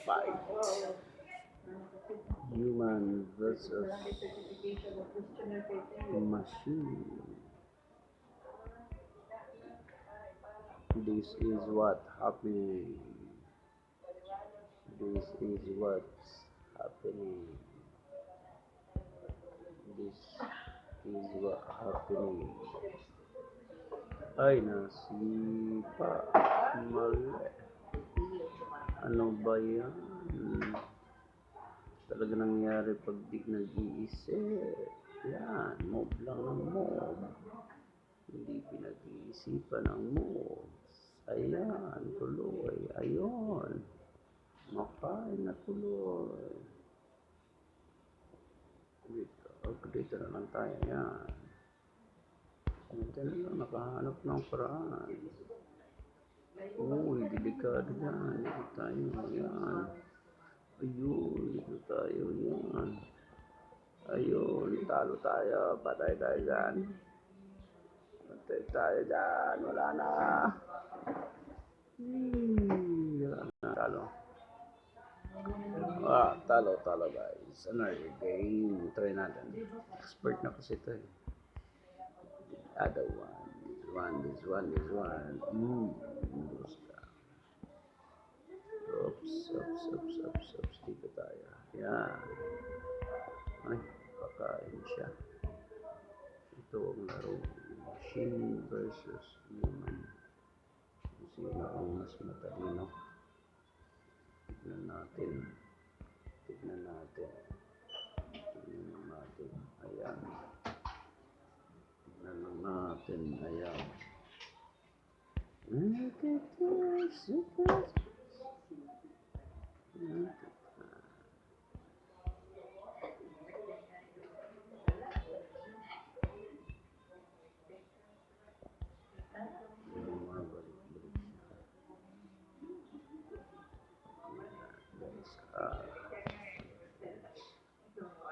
Fight. Human versus machine. This is what happening. This is what's happening. This is what happening. Ay, nasipa. Mali. Ano ba yan? Talaga nangyari pag di nag-iisip. Yan, mob lang ng mob. Hindi pinag-iisipan ng mob. Ayan, tuloy. Ayun. Makain na tuloy. Dito na lang tayo. Yan. Dito na lang, nakahanap ng paraan. Uy, delikado yan. Dito tayo. Yan. Ayun, dito tayo. Yan. Ayun, talo tayo. Patay tayo dyan. Patay tayo dyan. Wala na. Wala na. Talo. Talo guys. Another game. Try natin. Expert na kasi ito eh. Other one. This one. Oops. Dito tayo. Yan. Ay, pakain siya. Ito ang laro. Machine versus human. Sino ang mas matalino? Tignan natin. Ayan. Ayan. Look at this.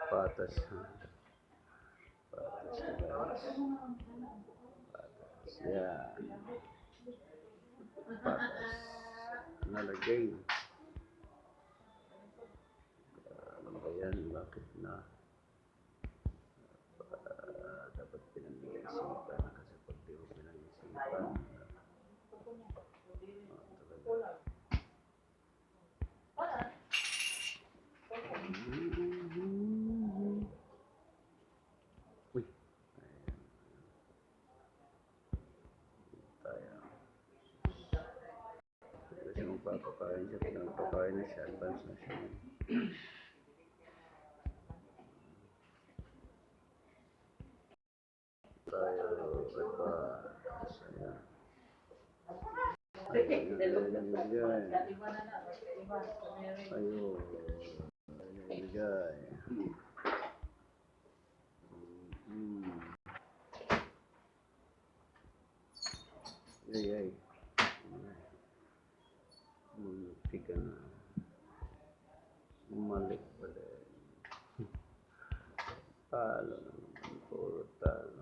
Patas guys. Yan. Patas. Another game. Ano ba yan? Bakit na? Dapat pinag-iisipan. Kasi pag di mo pinag-iisipan, uy, tayo. Kasi magpapakain siya, pinagpapakain na siya, advance na siya. Tayo, advance. Ay. Muntik na. Umalik pa din. Talo naman. Puro talo.